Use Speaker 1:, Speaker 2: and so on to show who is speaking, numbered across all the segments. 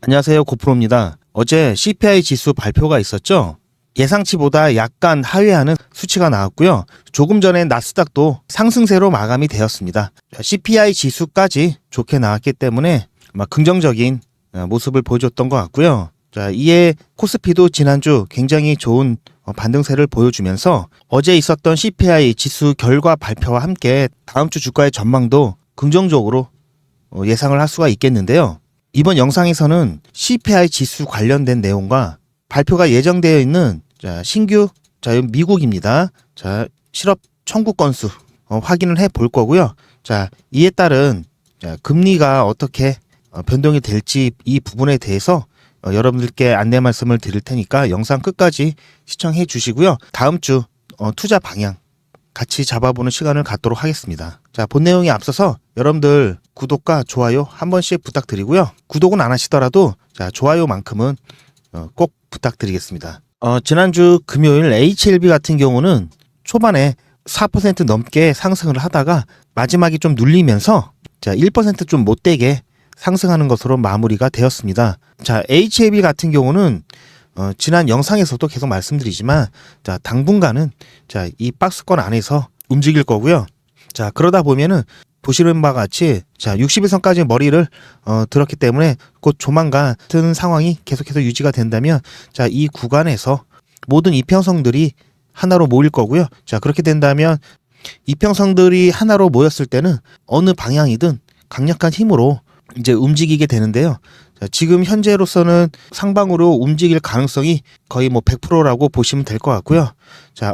Speaker 1: 안녕하세요, 고프로입니다. 어제 CPI 지수 발표가 있었죠? 예상치보다 약간 하회하는 수치가 나왔고요. 조금 전에 나스닥도 상승세로 마감이 되었습니다. CPI 지수까지 좋게 나왔기 때문에 긍정적인 모습을 보여줬던 것 같고요. 이에 코스피도 지난주 굉장히 좋은 반등세를 보여주면서 어제 있었던 CPI 지수 결과 발표와 함께 다음 주 주가의 전망도 긍정적으로 예상을 할 수가 있겠는데요. 이번 영상에서는 CPI 지수 관련된 내용과 발표가 예정되어 있는 신규 미국입니다. 실업 청구 건수 확인을 해 볼 거고요. 이에 따른 금리가 어떻게 변동이 될지 이 부분에 대해서 여러분들께 안내 말씀을 드릴 테니까 영상 끝까지 시청해 주시고요. 다음 주 투자 방향 같이 잡아보는 시간을 갖도록 하겠습니다. 본 내용에 앞서서 여러분들 구독과 좋아요 한 번씩 부탁드리고요. 구독은 안 하시더라도 좋아요만큼은 꼭 부탁드리겠습니다. 지난주 금요일 HLB 같은 경우는 초반에 4% 넘게 상승을 하다가 마지막에 좀 눌리면서 1% 좀 못되게 상승하는 것으로 마무리가 되었습니다. HLB 같은 경우는 지난 영상에서도 계속 말씀드리지만 당분간은 이 박스권 안에서 움직일 거고요. 그러다 보면은 보시는 바와 같이 60일선까지 머리를 들었기 때문에 곧 조만간 같은 상황이 계속해서 유지가 된다면 이 구간에서 모든 이평선들이 하나로 모일 거고요. 그렇게 된다면 이평선들이 하나로 모였을 때는 어느 방향이든 강력한 힘으로 이제 움직이게 되는데요. 지금 현재로서는 상방으로 움직일 가능성이 거의 100%라고 보시면 될 것 같고요.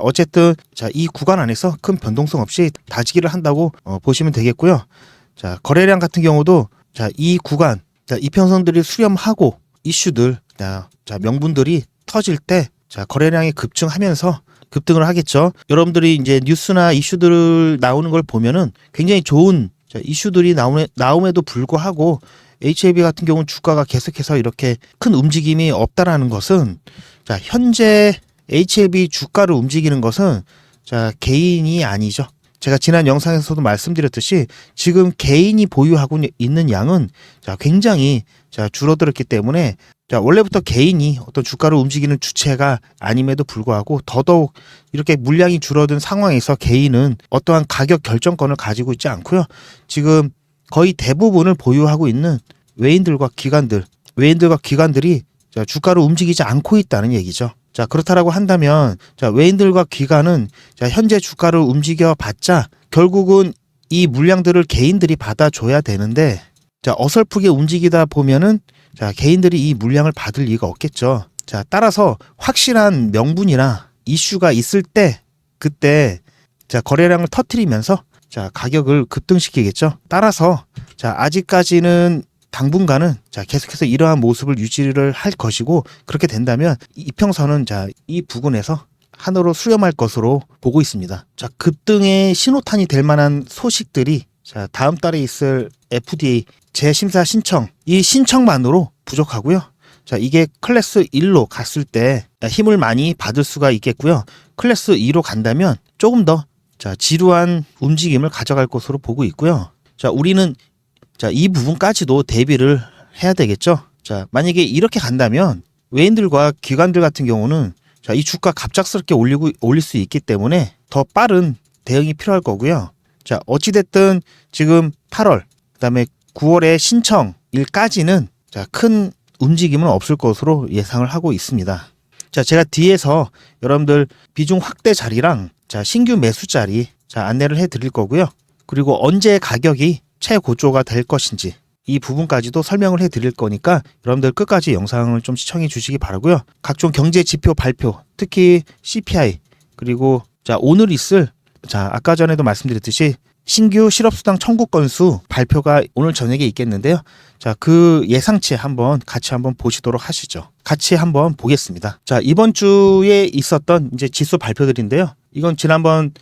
Speaker 1: 어쨌든 이 구간 안에서 큰 변동성 없이 다지기를 한다고 보시면 되겠고요. 거래량 같은 경우도 이 구간 이평선들이 수렴하고 이슈들 명분들이 터질 때 거래량이 급증하면서 급등을 하겠죠. 여러분들이 이제 뉴스나 이슈들 나오는 걸 보면은 굉장히 좋은 이슈들이 나옴에도 불구하고 HLB 같은 경우는 주가가 계속해서 이렇게 큰 움직임이 없다라는 것은 현재 HLB 주가를 움직이는 것은 개인이 아니죠. 제가 지난 영상에서도 말씀드렸듯이 지금 개인이 보유하고 있는 양은 굉장히 줄어들었기 때문에 원래부터 개인이 어떤 주가를 움직이는 주체가 아님에도 불구하고 더더욱 이렇게 물량이 줄어든 상황에서 개인은 어떠한 가격 결정권을 가지고 있지 않고요. 지금 거의 대부분을 보유하고 있는 외인들과 기관들이 주가를 움직이지 않고 있다는 얘기죠. 그렇다라고 한다면 외인들과 기관은 현재 주가를 움직여 봤자 결국은 이 물량들을 개인들이 받아줘야 되는데 어설프게 움직이다 보면은 개인들이 이 물량을 받을 리가 없겠죠. 따라서 확실한 명분이나 이슈가 있을 때 그때 거래량을 터뜨리면서 가격을 급등시키겠죠. 따라서 아직까지는 당분간은 계속해서 이러한 모습을 유지를 할 것이고 그렇게 된다면 이평선은 이 부근에서 하나로 수렴할 것으로 보고 있습니다. 급등의 신호탄이 될 만한 소식들이 다음 달에 있을 FDA 재심사 신청, 이 신청만으로 부족하고요. 이게 클래스 1로 갔을 때 힘을 많이 받을 수가 있겠고요. 클래스 2로 간다면 조금 더 지루한 움직임을 가져갈 것으로 보고 있고요. 우리는 이 부분까지도 대비를 해야 되겠죠. 만약에 이렇게 간다면 외인들과 기관들 같은 경우는 이 주가 갑작스럽게 올릴 수 있기 때문에 더 빠른 대응이 필요할 거고요. 어찌됐든 지금 8월 그다음에 9월의 신청일까지는 큰 움직임은 없을 것으로 예상을 하고 있습니다. 제가 뒤에서 여러분들 비중 확대 자리랑 신규 매수 자리 안내를 해드릴 거고요. 그리고 언제 가격이 최고조가 될 것인지 이 부분까지도 설명을 해드릴 거니까 여러분들 끝까지 영상을 좀 시청해 주시기 바라고요. 각종 경제 지표 발표, 특히 CPI 그리고 오늘 있을 아까 전에도 말씀드렸듯이 신규 실업수당 청구 건수 발표가 오늘 저녁에 있겠는데요. 그 예상치 같이 한번 보시도록 하시죠. 같이 한번 보겠습니다. 이번 주에 있었던 이제 지수 발표들인데요. 이건 지난번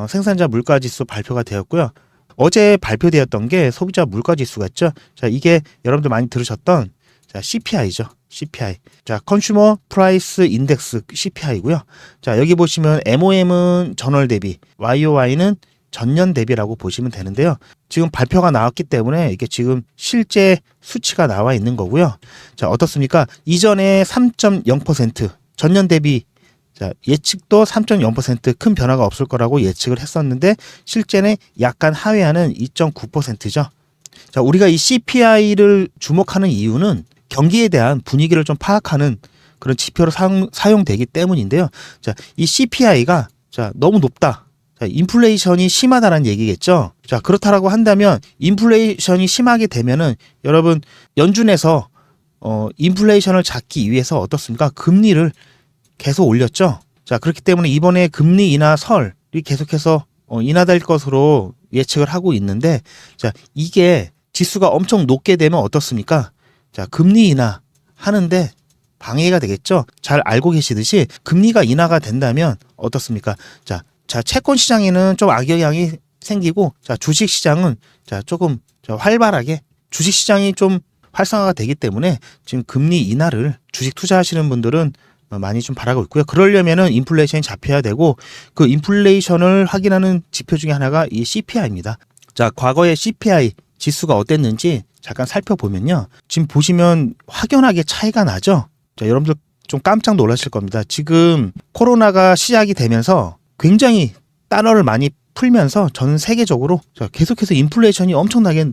Speaker 1: 생산자 물가 지수 발표가 되었고요. 어제 발표되었던 게 소비자 물가 지수가 있죠. 이게 여러분들 많이 들으셨던 CPI죠. CPI. 컨슈머 프라이스 인덱스 CPI고요. 여기 보시면 MOM은 전월 대비, YOY는 전년 대비라고 보시면 되는데요. 지금 발표가 나왔기 때문에 이게 지금 실제 수치가 나와 있는 거고요. 자, 어떻습니까? 이전에 3.0% 전년 대비 자, 예측도 3.0% 큰 변화가 없을 거라고 예측을 했었는데 실제는 약간 하회하는 2.9%죠. 자, 우리가 이 CPI를 주목하는 이유는 경기에 대한 분위기를 좀 파악하는 그런 지표로 사용되기 때문인데요. 자, 이 CPI가 자, 너무 높다. 자, 인플레이션이 심하다는 얘기겠죠. 자, 그렇다라고 한다면 인플레이션이 심하게 되면은 여러분 연준에서 인플레이션을 잡기 위해서 어떻습니까? 금리를 계속 올렸죠. 자, 그렇기 때문에 이번에 금리 인하 설이 계속해서 인하될 것으로 예측을 하고 있는데, 자, 이게 지수가 엄청 높게 되면 어떻습니까? 자, 금리 인하 하는데 방해가 되겠죠. 잘 알고 계시듯이 금리가 인하가 된다면 어떻습니까? 자, 채권 시장에는 좀 악영향이 생기고, 자, 주식 시장은 자, 조금 활발하게 주식 시장이 좀 활성화가 되기 때문에 지금 금리 인하를 주식 투자하시는 분들은 많이 좀 바라고 있고요. 그러려면은 인플레이션이 잡혀야 되고 그 인플레이션을 확인하는 지표 중에 하나가 이 CPI입니다. 자, 과거의 CPI 지수가 어땠는지 잠깐 살펴보면요. 지금 보시면 확연하게 차이가 나죠. 자, 여러분들 좀 깜짝 놀라실 겁니다. 지금 코로나가 시작이 되면서 굉장히 달러를 많이 풀면서 전 세계적으로 계속해서 인플레이션이 엄청나게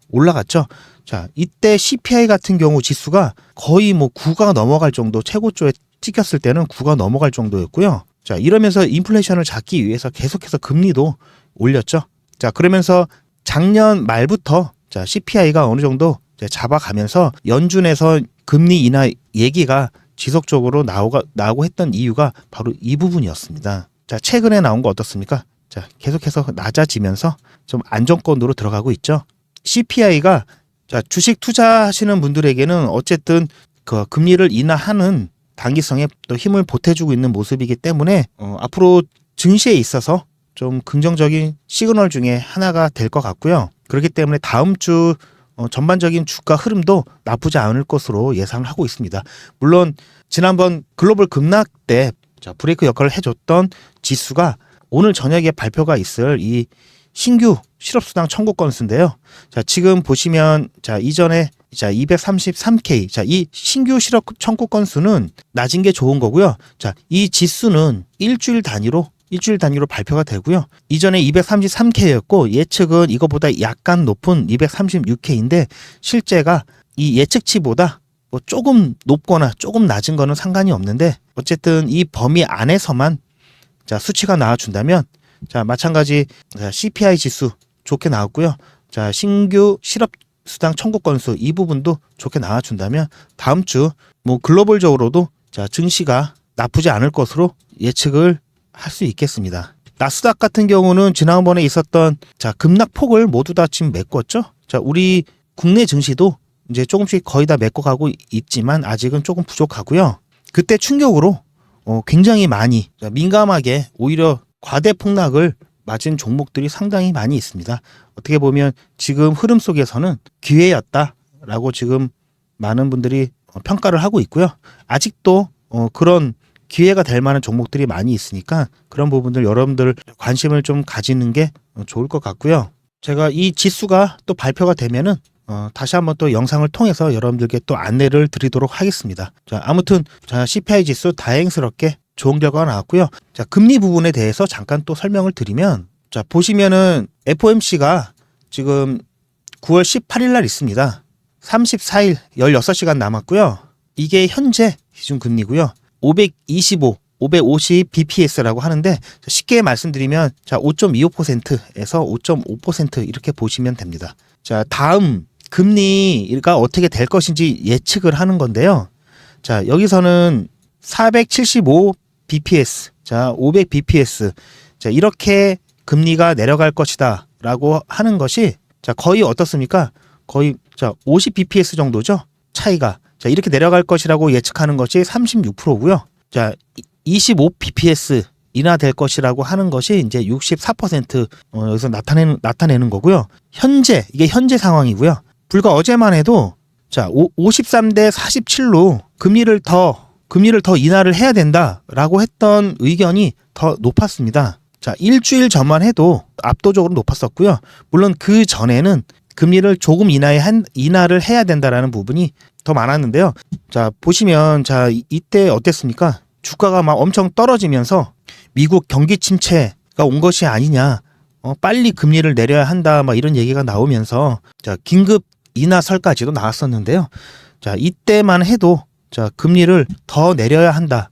Speaker 1: 올라갔죠. 자, 이때 CPI 같은 경우 지수가 거의 뭐 9가 넘어갈 정도, 최고조에 찍혔을 때는 9가 넘어갈 정도였고요. 자, 이러면서 인플레이션을 잡기 위해서 계속해서 금리도 올렸죠. 자, 그러면서 작년 말부터 자, CPI가 어느 정도 잡아가면서 연준에서 금리 인하 얘기가 지속적으로 나오고 했던 이유가 바로 이 부분이었습니다. 자, 최근에 나온 거 어떻습니까? 자, 계속해서 낮아지면서 좀 안정권으로 들어가고 있죠. CPI가 자, 주식 투자하시는 분들에게는 어쨌든 그 금리를 인하하는 단기성에 또 힘을 보태주고 있는 모습이기 때문에 앞으로 증시에 있어서 좀 긍정적인 시그널 중에 하나가 될 것 같고요. 그렇기 때문에 다음 주 전반적인 주가 흐름도 나쁘지 않을 것으로 예상을 하고 있습니다. 물론 지난번 글로벌 급락 때 브레이크 역할을 해줬던 지수가 오늘 저녁에 발표가 있을 이 신규 실업수당 청구 건수인데요. 자, 지금 보시면 자, 이전에 자, 233K. 자, 이 신규 실업 청구 건수는 낮은 게 좋은 거고요. 자, 이 지수는 일주일 단위로 발표가 되고요. 이전에 233K였고 예측은 이거보다 약간 높은 236K인데 실제가 이 예측치보다 뭐 조금 높거나 조금 낮은 거는 상관이 없는데 어쨌든 이 범위 안에서만 자, 수치가 나와준다면 자, 마찬가지 CPI 지수 좋게 나왔고요. 자, 신규 실업 수당 청구 건수 이 부분도 좋게 나와준다면 다음 주 뭐 글로벌적으로도 자, 증시가 나쁘지 않을 것으로 예측을 할 수 있겠습니다. 나스닥 같은 경우는 지난번에 있었던 자, 급락폭을 모두 다 지금 메꿨죠. 자, 우리 국내 증시도 이제 조금씩 거의 다 메꿔가고 있지만 아직은 조금 부족하고요. 그때 충격으로 굉장히 많이 민감하게 오히려 과대 폭락을 맞은 종목들이 상당히 많이 있습니다. 어떻게 보면 지금 흐름 속에서는 기회였다라고 지금 많은 분들이 평가를 하고 있고요. 아직도 그런 기회가 될 만한 종목들이 많이 있으니까 그런 부분들 여러분들 관심을 좀 가지는 게 좋을 것 같고요. 제가 이 지수가 또 발표가 되면은 다시 한번 또 영상을 통해서 여러분들께 또 안내를 드리도록 하겠습니다. 자, 아무튼 자, CPI 지수 다행스럽게 좋은 결과가 나왔고요. 자, 금리 부분에 대해서 잠깐 또 설명을 드리면 자, 보시면은 FOMC가 지금 9월 18일 날 있습니다. 34일 16시간 남았고요. 이게 현재 기준 금리고요. 550 BPS라고 하는데 쉽게 말씀드리면 자, 5.25%에서 5.5% 이렇게 보시면 됩니다. 자, 다음 금리가 어떻게 될 것인지 예측을 하는 건데요. 자, 여기서는 475 BPS, 자, 500 BPS, 자, 이렇게 금리가 내려갈 것이다 라고 하는 것이 자, 거의 어떻습니까? 거의 자, 50 BPS 정도죠. 차이가. 자, 이렇게 내려갈 것이라고 예측하는 것이 36%고요. 자, 25 BPS 인하될 것이라고 하는 것이 이제 64% 여기서 나타내는 거고요. 이게 현재 상황이고요. 불과 어제만 해도 자, 53대 47로 금리를 더 인하를 해야 된다라고 했던 의견이 더 높았습니다. 자, 일주일 전만 해도 압도적으로 높았었고요. 물론 그 전에는 금리를 조금 인하를 해야 된다라는 부분이 더 많았는데요. 자, 보시면 자, 이때 어땠습니까? 주가가 막 엄청 떨어지면서 미국 경기 침체가 온 것이 아니냐. 빨리 금리를 내려야 한다. 막 이런 얘기가 나오면서 자, 긴급 인하설까지도 나왔었는데요. 자, 이때만 해도 자, 금리를 더 내려야 한다.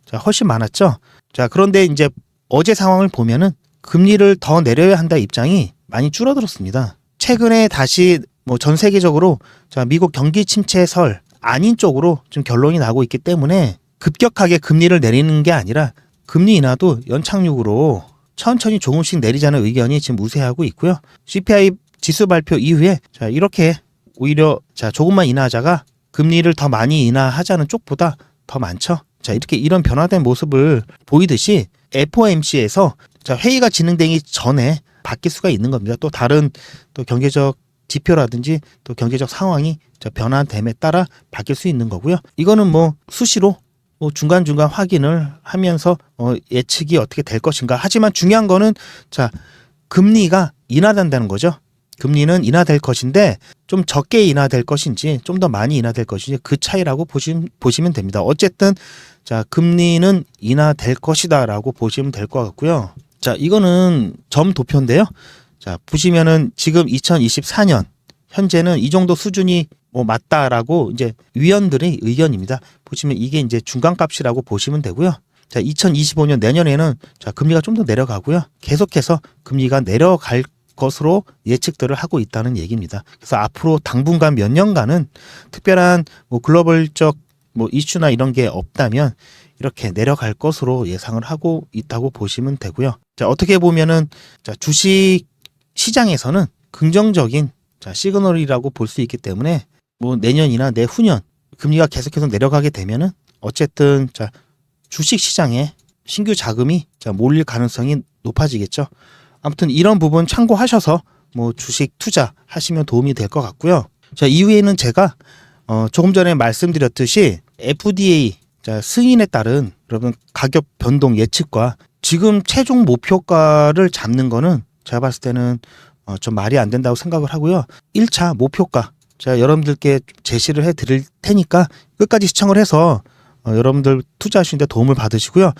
Speaker 1: 자, 훨씬 많았죠. 자, 그런데 이제 어제 상황을 보면은 금리를 더 내려야 한다 입장이 많이 줄어들었습니다. 최근에 다시 뭐 전 세계적으로 자, 미국 경기 침체설 아닌 쪽으로 좀 결론이 나고 있기 때문에 급격하게 금리를 내리는 게 아니라 금리 인하도 연착륙으로 천천히 조금씩 내리자는 의견이 지금 우세하고 있고요. CPI 지수 발표 이후에 자, 이렇게 오히려 자, 조금만 인하하자가 금리를 더 많이 인하하자는 쪽보다 더 많죠. 자, 이렇게 이런 변화된 모습을 보이듯이 FOMC에서 자, 회의가 진행되기 전에 바뀔 수가 있는 겁니다. 또 다른 또 경제적 지표라든지 또 경제적 상황이 변화됨에 따라 바뀔 수 있는 거고요. 이거는 뭐 수시로 뭐 중간중간 확인을 하면서 예측이 어떻게 될 것인가. 하지만 중요한 거는 자, 금리가 인하된다는 거죠. 금리는 인하될 것인데 좀 적게 인하될 것인지 좀 더 많이 인하될 것인지 그 차이라고 보시면 됩니다. 어쨌든 자, 금리는 인하될 것이다라고 보시면 될 것 같고요. 자, 이거는 점도표인데요. 자, 보시면은 지금 2024년 현재는 이 정도 수준이 뭐 맞다라고 이제 위원들의 의견입니다. 보시면 이게 이제 중간값이라고 보시면 되고요. 자, 2025년 내년에는 자, 금리가 좀 더 내려가고요. 계속해서 금리가 내려갈 것으로 예측들을 하고 있다는 얘기입니다. 그래서 앞으로 당분간 몇 년간은 특별한 뭐 글로벌적 뭐 이슈나 이런 게 없다면 이렇게 내려갈 것으로 예상을 하고 있다고 보시면 되고요. 자, 어떻게 보면은 자, 주식 시장에서는 긍정적인 자, 시그널이라고 볼 수 있기 때문에 뭐 내년이나 내후년 금리가 계속해서 내려가게 되면은 어쨌든 자, 주식 시장에 신규 자금이 자, 몰릴 가능성이 높아지겠죠. 아무튼 이런 부분 참고하셔서 뭐 주식 투자하시면 도움이 될 것 같고요. 자, 이후에는 제가 조금 전에 말씀드렸듯이 FDA 자, 승인에 따른 여러분 가격 변동 예측과 지금 최종 목표가를 잡는 거는 제가 봤을 때는 좀 말이 안 된다고 생각을 하고요. 1차 목표가 제가 여러분들께 제시를 해드릴 테니까 끝까지 시청을 해서 여러분들 투자하시는데 도움을 받으시고요.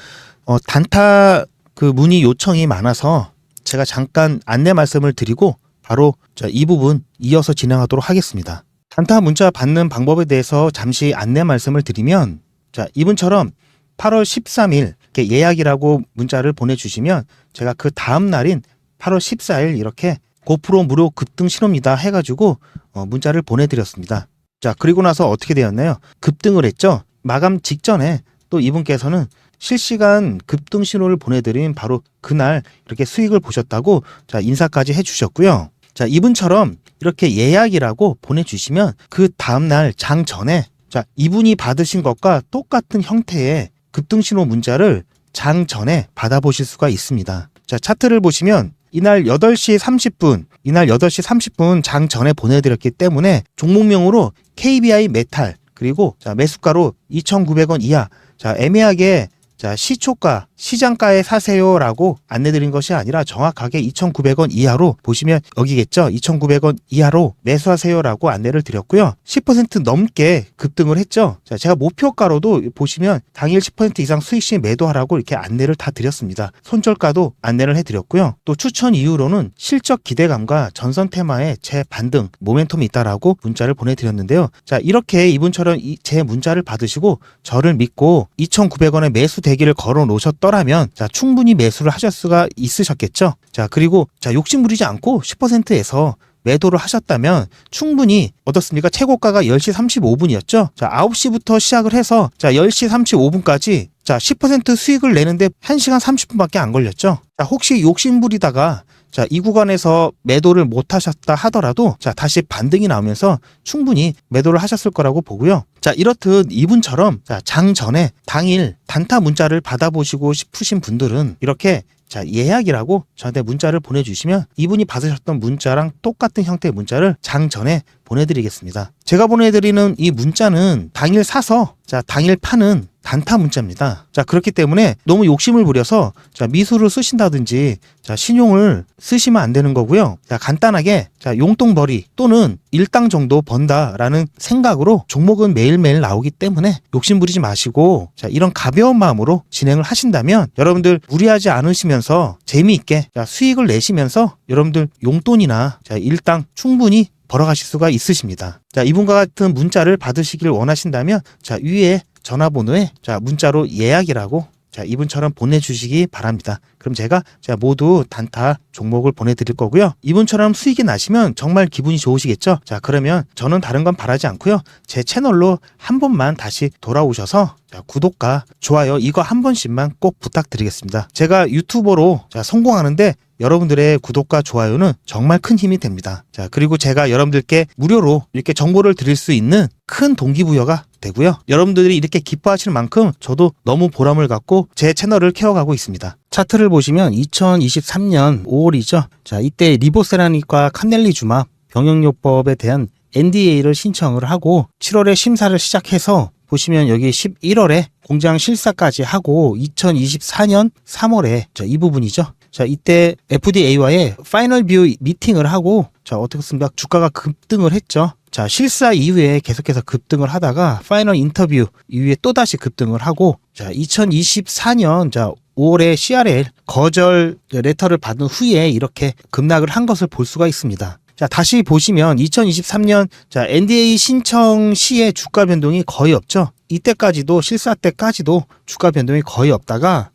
Speaker 1: 단타 그 문의 요청이 많아서 제가 잠깐 안내 말씀을 드리고 바로 자, 이 부분 이어서 진행하도록 하겠습니다. 단타 문자 받는 방법에 대해서 잠시 안내 말씀을 드리면 자, 이분처럼 8월 13일 이렇게 예약이라고 문자를 보내주시면 제가 그 다음 날인 8월 14일 이렇게 고프로 무료 급등 신호입니다 해가지고 문자를 보내드렸습니다. 자, 그리고 나서 어떻게 되었나요? 급등을 했죠. 마감 직전에 또 이분께서는 실시간 급등 신호를 보내드린 바로 그날 이렇게 수익을 보셨다고 자, 인사까지 해주셨고요. 자, 이분처럼 이렇게 예약이라고 보내주시면 그 다음날 장 전에 자, 이분이 받으신 것과 똑같은 형태의 급등 신호 문자를 장 전에 받아보실 수가 있습니다. 자, 차트를 보시면 이날 8시 30분 장 전에 보내드렸기 때문에 종목명으로 KBI 메탈 그리고 자, 매수가로 2,900원 이하 자, 애매하게 자, 시초가, 시장가에 사세요라고 안내드린 것이 아니라 정확하게 2,900원 이하로 보시면 여기겠죠. 2,900원 이하로 매수하세요라고 안내를 드렸고요. 10% 넘게 급등을 했죠. 자, 제가 목표가로도 보시면 당일 10% 이상 수익 시 매도하라고 이렇게 안내를 다 드렸습니다. 손절가도 안내를 해드렸고요. 또 추천 이유로는 실적 기대감과 전선 테마의 재반등, 모멘텀이 있다라고 문자를 보내드렸는데요. 자, 이렇게 이분처럼 제 문자를 받으시고 저를 믿고 2,900원에 매수 대기를 걸어 놓으셨더라면 자, 충분히 매수를 하실 수가 있으셨겠죠. 자, 그리고 자, 욕심 부리지 않고 10%에서 매도를 하셨다면 충분히 어떻습니까? 최고가가 10시 35분이었죠. 자, 9시부터 시작을 해서 자, 10시 35분까지 자, 10% 수익을 내는데 1시간 30분밖에 안 걸렸죠. 자, 혹시 욕심 부리다가 자, 이 구간에서 매도를 못 하셨다 하더라도 자, 다시 반등이 나오면서 충분히 매도를 하셨을 거라고 보고요. 자, 이렇듯 이분처럼 자, 장 전에 당일 단타 문자를 받아보시고 싶으신 분들은 이렇게 자, 예약이라고 저한테 문자를 보내주시면 이분이 받으셨던 문자랑 똑같은 형태의 문자를 장 전에 보내드리겠습니다. 제가 보내드리는 이 문자는 당일 사서 당일 파는 단타 문자입니다. 그렇기 때문에 너무 욕심을 부려서 미수를 쓰신다든지 신용을 쓰시면 안 되는 거고요. 간단하게 용돈벌이 또는 일당 정도 번다라는 생각으로 종목은 매일매일 나오기 때문에 욕심 부리지 마시고 이런 가벼운 마음으로 진행을 하신다면 여러분들 무리하지 않으시면서 재미있게 수익을 내시면서 여러분들 용돈이나 일당 충분히 벌어가실 수가 있으십니다. 이분과 같은 문자를 받으시길 원하신다면 위에 전화번호에 문자로 예약이라고 이분처럼 보내주시기 바랍니다. 그럼 제가 모두 단타 종목을 보내드릴 거고요. 이분처럼 수익이 나시면 정말 기분이 좋으시겠죠? 그러면 저는 다른 건 바라지 않고요. 제 채널로 한 번만 다시 돌아오셔서 구독과 좋아요 이거 한 번씩만 꼭 부탁드리겠습니다. 제가 유튜버로 성공하는데 여러분들의 구독과 좋아요는 정말 큰 힘이 됩니다. 그리고 제가 여러분들께 무료로 이렇게 정보를 드릴 수 있는 큰 동기부여가 되고요. 여러분들이 이렇게 기뻐하시는 만큼 저도 너무 보람을 갖고 제 채널을 키워가고 있습니다. 차트를 보시면 2023년 5월이죠. 이때 리보세라닉과 카넬리주맙 병역요법에 대한 NDA를 신청을 하고 7월에 심사를 시작해서 보시면 여기 11월에 공장 실사까지 하고 2024년 3월에 이 부분이죠. 이때 FDA와의 파이널 뷰 미팅을 하고 어떻습니까? 주가가 급등을 했죠. 실사 이후에 계속해서 급등을 하다가 파이널 인터뷰 이후에 또다시 급등을 하고 2024년 5월에 CRL 거절 레터를 받은 후에 이렇게 급락을 한 것을 볼 수가 있습니다. 다시 보시면 2023년 NDA 신청 시에 주가 변동이 거의 없죠. 이때까지도 실사 때까지도 주가 변동이 거의 없다가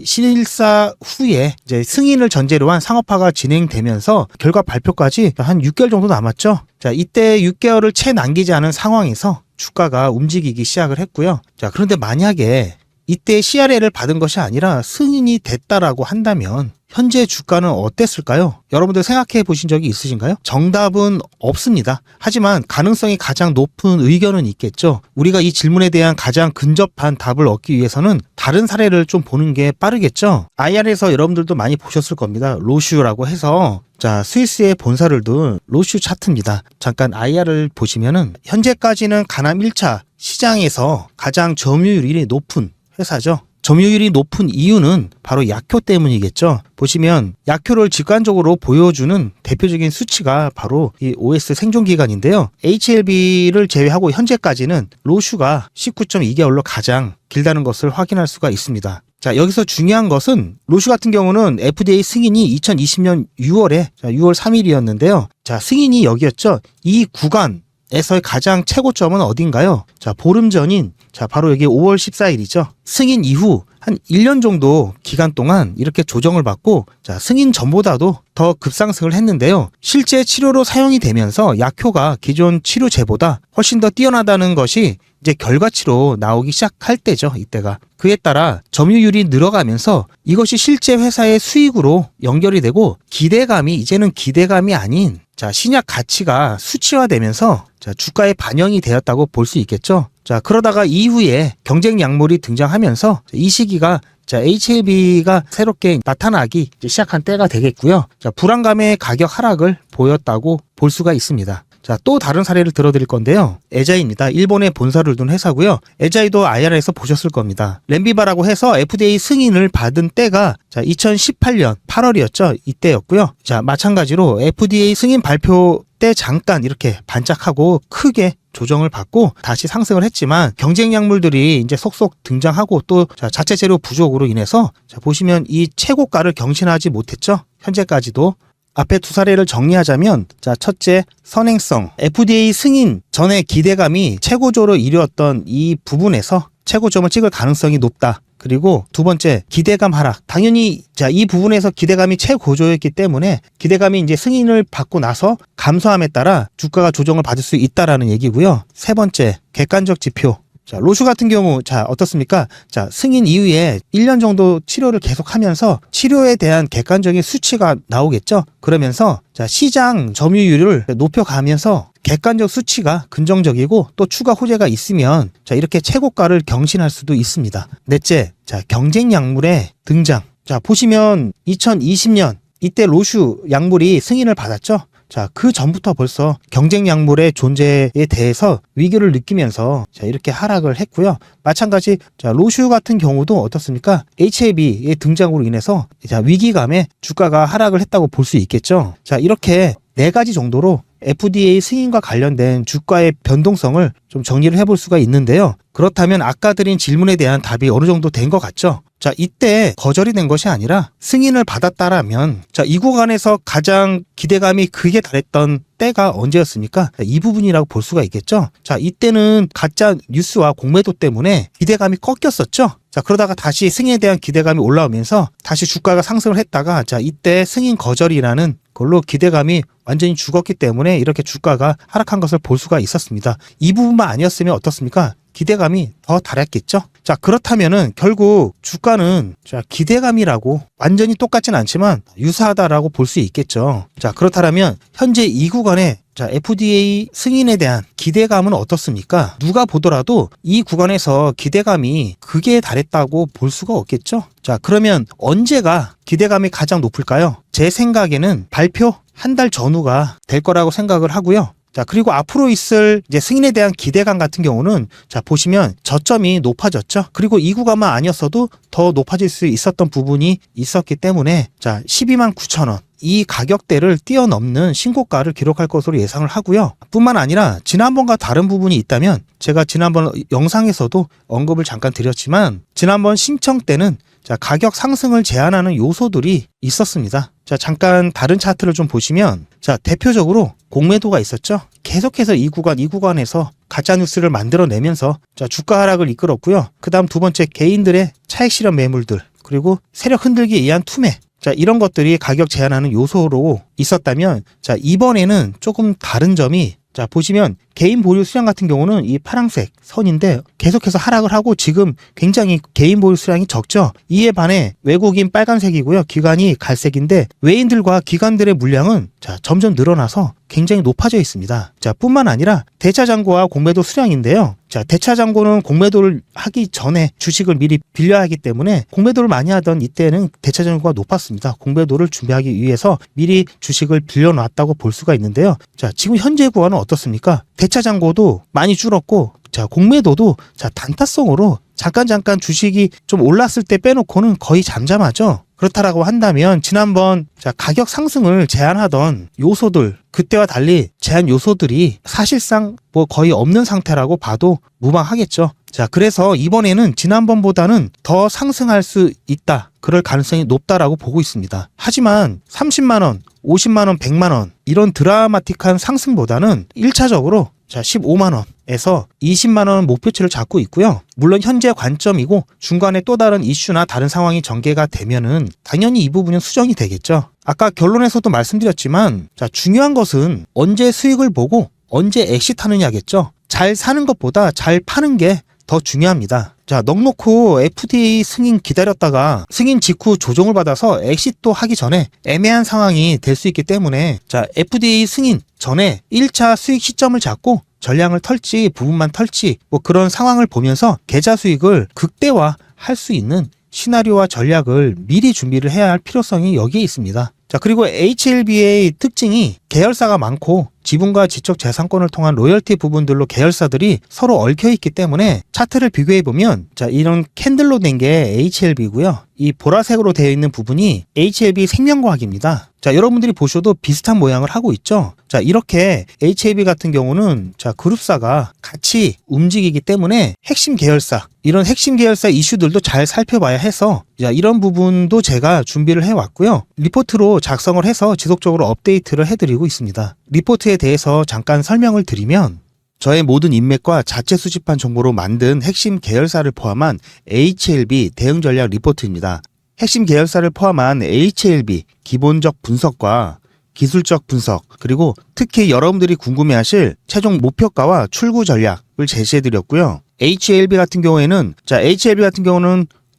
Speaker 1: 실사 후에 이제 승인을 전제로 한 상업화가 진행되면서 결과 발표까지 한 6개월 정도 남았죠. 이때 6개월을 채 남기지 않은 상황에서 주가가 움직이기 시작을 했고요. 그런데 만약에 이때 CRL을 받은 것이 아니라 승인이 됐다라고 한다면 현재 주가는 어땠을까요? 여러분들 생각해 보신 적이 있으신가요? 정답은 없습니다. 하지만 가능성이 가장 높은 의견은 있겠죠. 우리가 이 질문에 대한 가장 근접한 답을 얻기 위해서는 다른 사례를 좀 보는 게 빠르겠죠. IR에서 여러분들도 많이 보셨을 겁니다. 로슈라고 해서 스위스의 본사를 둔 로슈 차트입니다. 잠깐 IR을 보시면은 현재까지는 가남 1차 시장에서 가장 점유율이 높은 회사죠. 점유율이 높은 이유는 바로 약효 때문이겠죠. 보시면 약효를 직관적으로 보여주는 대표적인 수치가 바로 이 OS 생존기간인데요. HLB를 제외하고 현재까지는 로슈가 19.2개월로 가장 길다는 것을 확인할 수가 있습니다. 여기서 중요한 것은 로슈 같은 경우는 FDA 승인이 2020년 6월에 6월 3일이었는데요. 승인이 여기였죠. 이 구간에서의 가장 최고점은 어딘가요? 보름 전인 바로 여기 5월 14일이죠. 승인 이후 한 1년 정도 기간 동안 이렇게 조정을 받고 승인 전보다도 더 급상승을 했는데요. 실제 치료로 사용이 되면서 약효가 기존 치료제보다 훨씬 더 뛰어나다는 것이 이제 결과치로 나오기 시작할 때죠. 이때가. 그에 따라 점유율이 늘어가면서 이것이 실제 회사의 수익으로 연결이 되고 기대감이 이제는 기대감이 아닌 신약 가치가 수치화되면서 주가에 반영이 되었다고 볼 수 있겠죠. 그러다가 이후에 경쟁 약물이 등장하면서 이 시기가 HLB가 새롭게 나타나기 시작한 때가 되겠고요. 불안감의 가격 하락을 보였다고 볼 수가 있습니다. 또 다른 사례를 들어드릴 건데요. 에자이입니다. 일본의 본사를 둔 회사고요. 에자이도 IR에서 보셨을 겁니다. 렌비바라고 해서 FDA 승인을 받은 때가 2018년 8월이었죠. 이때였고요. 마찬가지로 FDA 승인 발표 때 잠깐 이렇게 반짝하고 크게 조정을 받고 다시 상승을 했지만 경쟁 약물들이 이제 속속 등장하고 또 자체 재료 부족으로 인해서 보시면 이 최고가를 경신하지 못했죠. 현재까지도. 앞에 두 사례를 정리하자면 첫째, 선행성. FDA 승인 전에 기대감이 최고조로 이루었던 이 부분에서 최고점을 찍을 가능성이 높다. 그리고 두 번째, 기대감 하락. 당연히 이 부분에서 기대감이 최고조였기 때문에 기대감이 이제 승인을 받고 나서 감소함에 따라 주가가 조정을 받을 수 있다라는 얘기고요. 세 번째, 객관적 지표. 로슈 같은 경우 어떻습니까? 승인 이후에 1년 정도 치료를 계속하면서 치료에 대한 객관적인 수치가 나오겠죠. 그러면서 시장 점유율을 높여가면서 객관적 수치가 긍정적이고 또 추가 호재가 있으면 이렇게 최고가를 경신할 수도 있습니다. 넷째, 경쟁 약물의 등장. 보시면 2020년 이때 로슈 약물이 승인을 받았죠. 자, 그 전부터 벌써 경쟁 약물의 존재에 대해서 위기를 느끼면서 자, 이렇게 하락을 했고요. 마찬가지 자, 로슈 같은 경우도 어떻습니까? HLB의 등장으로 인해서 자, 위기감에 주가가 하락을 했다고 볼 수 있겠죠. 자, 이렇게 네 가지 정도로 FDA 승인과 관련된 주가의 변동성을 좀 정리를 해볼 수가 있는데요. 그렇다면 아까 드린 질문에 대한 답이 어느 정도 된 것 같죠? 자, 이때 거절이 된 것이 아니라 승인을 받았다라면 자, 이 구간에서 가장 기대감이 크게 달했던 때가 언제였습니까? 이 부분이라고 볼 수가 있겠죠? 자, 이때는 가짜 뉴스와 공매도 때문에 기대감이 꺾였었죠? 자, 그러다가 다시 승인에 대한 기대감이 올라오면서 다시 주가가 상승을 했다가 자, 이때 승인 거절이라는 걸로 기대감이 완전히 죽었기 때문에 이렇게 주가가 하락한 것을 볼 수가 있었습니다. 이 부분만 아니었으면 어떻습니까? 기대감이 더 달했겠죠? 자, 그렇다면은 결국 주가는 자, 기대감이라고 완전히 똑같진 않지만 유사하다라고 볼 수 있겠죠. 자, 그렇다면 현재 이 구간에 자, FDA 승인에 대한 기대감은 어떻습니까? 누가 보더라도 이 구간에서 기대감이 극에 달했다고 볼 수가 없겠죠? 자, 그러면 언제가 기대감이 가장 높을까요? 제 생각에는 발표 한 달 전후가 될 거라고 생각을 하고요. 자, 그리고 앞으로 있을 이제 승인에 대한 기대감 같은 경우는 자, 보시면 저점이 높아졌죠. 그리고 이 구간만 아니었어도 더 높아질 수 있었던 부분이 있었기 때문에 자, 129,000원. 이 가격대를 뛰어넘는 신고가를 기록할 것으로 예상을 하고요. 뿐만 아니라 지난번과 다른 부분이 있다면 제가 지난번 영상에서도 언급을 잠깐 드렸지만 지난번 신청 때는 자, 가격 상승을 제한하는 요소들이 있었습니다. 자, 잠깐 다른 차트를 좀 보시면 자, 대표적으로 공매도가 있었죠. 계속해서 이 구간에서 가짜뉴스를 만들어내면서 자, 주가 하락을 이끌었고요. 그 다음 두 번째 개인들의 차익 실현 매물들 그리고 세력 흔들기에 의한 투매 자, 이런 것들이 가격 제한하는 요소로 있었다면 자, 이번에는 조금 다른 점이 자, 보시면 개인 보유 수량 같은 경우는 이 파란색 선인데 계속해서 하락을 하고 지금 굉장히 개인 보유 수량이 적죠. 이에 반해 외국인 빨간색이고요. 기관이 갈색인데 외인들과 기관들의 물량은 자, 점점 늘어나서 굉장히 높아져 있습니다. 자, 뿐만 아니라 대차장고와 공매도 수량인데요. 자, 대차장고는 공매도를 하기 전에 주식을 미리 빌려야 하기 때문에 공매도를 많이 하던 이때는 대차장고가 높았습니다. 공매도를 준비하기 위해서 미리 주식을 빌려놨다고 볼 수가 있는데요. 자, 지금 현재 구간은 어떻습니까? 대차장고도 많이 줄었고 자, 공매도도 자, 단타성으로 잠깐 주식이 좀 올랐을 때 빼놓고는 거의 잠잠하죠. 그렇다라고 한다면 지난번 자, 가격 상승을 제한하던 요소들 그때와 달리 제한 요소들이 사실상 뭐 거의 없는 상태라고 봐도 무방하겠죠. 자, 그래서 이번에는 지난번보다는 더 상승할 수 있다. 그럴 가능성이 높다라고 보고 있습니다. 하지만 30만원, 50만원, 100만원 이런 드라마틱한 상승보다는 1차적으로 자, 15만원에서 20만원 목표치를 잡고 있고요. 물론 현재 관점이고 중간에 또 다른 이슈나 다른 상황이 전개가 되면은 당연히 이 부분은 수정이 되겠죠. 아까 결론에서도 말씀드렸지만 자, 중요한 것은 언제 수익을 보고 언제 엑시트하느냐겠죠. 잘 사는 것보다 잘 파는 게 더 중요합니다. 자, 넉놓고 FDA 승인 기다렸다가 승인 직후 조정을 받아서 엑시트 하기 전에 애매한 상황이 될 수 있기 때문에 자, FDA 승인 전에 1차 수익 시점을 잡고 전량을 털지 부분만 털지 뭐 그런 상황을 보면서 계좌 수익을 극대화 할 수 있는 시나리오와 전략을 미리 준비를 해야 할 필요성이 여기에 있습니다. 자, 그리고 HLB의 특징이 계열사가 많고 지분과 지적 재산권을 통한 로열티 부분들로 계열사들이 서로 얽혀 있기 때문에 차트를 비교해 보면 자, 이런 캔들로 된 게 HLB고요. 이 보라색으로 되어 있는 부분이 HLB 생명과학입니다. 자, 여러분들이 보셔도 비슷한 모양을 하고 있죠. 자, 이렇게 HLB 같은 경우는 자, 그룹사가 같이 움직이기 때문에 핵심 계열사 이런 핵심 계열사 이슈들도 잘 살펴봐야 해서 자, 이런 부분도 제가 준비를 해왔고요. 리포트로 작성을 해서 지속적으로 업데이트를 해드리고 있습니다. 리포트에 대해서 잠깐 설명을 드리면 저의 모든 인맥과 자체 수집한 정보로 만든 핵심 계열사를 포함한 HLB 대응 전략 리포트입니다. 핵심 계열사를 포함한 HLB 기본적 분석과 기술적 분석 그리고 특히 여러분들이 궁금해하실 최종 목표가와 출구 전략을 제시해드렸고요. HLB 같은 경우는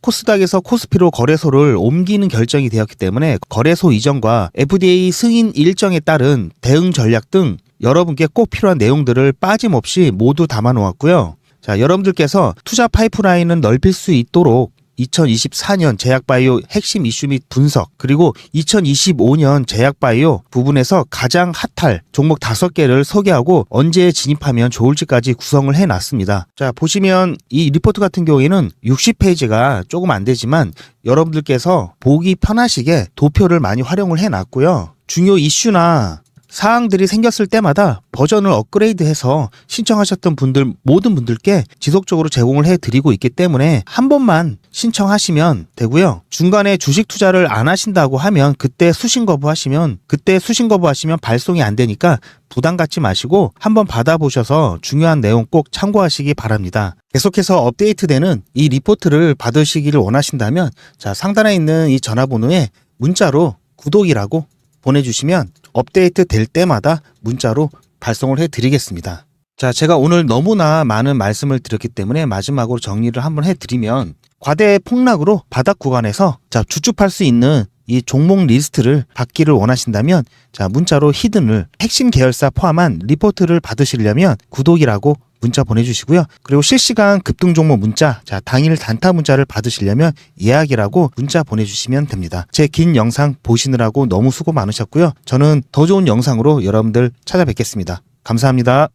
Speaker 1: 코스닥에서 코스피로 거래소를 옮기는 결정이 되었기 때문에 거래소 이전과 FDA 승인 일정에 따른 대응 전략 등 여러분께 꼭 필요한 내용들을 빠짐없이 모두 담아 놓았고요. 자, 여러분들께서 투자 파이프라인을 넓힐 수 있도록 2024년 제약바이오 핵심 이슈 및 분석, 그리고 2025년 제약바이오 부분에서 가장 핫할 종목 5개를 소개하고 언제 진입하면 좋을지까지 구성을 해놨습니다. 자, 보시면 이 리포트 같은 경우에는 60페이지가 조금 안 되지만 여러분들께서 보기 편하시게 도표를 많이 활용을 해놨고요. 중요 이슈나 사항들이 생겼을 때마다 버전을 업그레이드해서 신청하셨던 분들 모든 분들께 지속적으로 제공을 해드리고 있기 때문에 한 번만 신청하시면 되고요. 중간에 주식 투자를 안 하신다고 하면 그때 수신 거부하시면 발송이 안 되니까 부담 갖지 마시고 한번 받아보셔서 중요한 내용 꼭 참고하시기 바랍니다. 계속해서 업데이트되는 이 리포트를 받으시기를 원하신다면 자, 상단에 있는 이 전화번호에 문자로 구독이라고 보내주시면 업데이트 될 때마다 문자로 발송을 해드리겠습니다. 자, 제가 오늘 너무나 많은 말씀을 드렸기 때문에 마지막으로 정리를 한번 해드리면 과대 폭락으로 바닥 구간에서 자, 주춤할 수 있는 이 종목 리스트를 받기를 원하신다면 자, 문자로 히든을 핵심 계열사 포함한 리포트를 받으시려면 구독이라고 문자 보내주시고요. 그리고 실시간 급등 종목 문자, 자, 당일 단타 문자를 받으시려면 예약이라고 문자 보내주시면 됩니다. 제 긴 영상 보시느라고 너무 수고 많으셨고요. 저는 더 좋은 영상으로 여러분들 찾아뵙겠습니다. 감사합니다.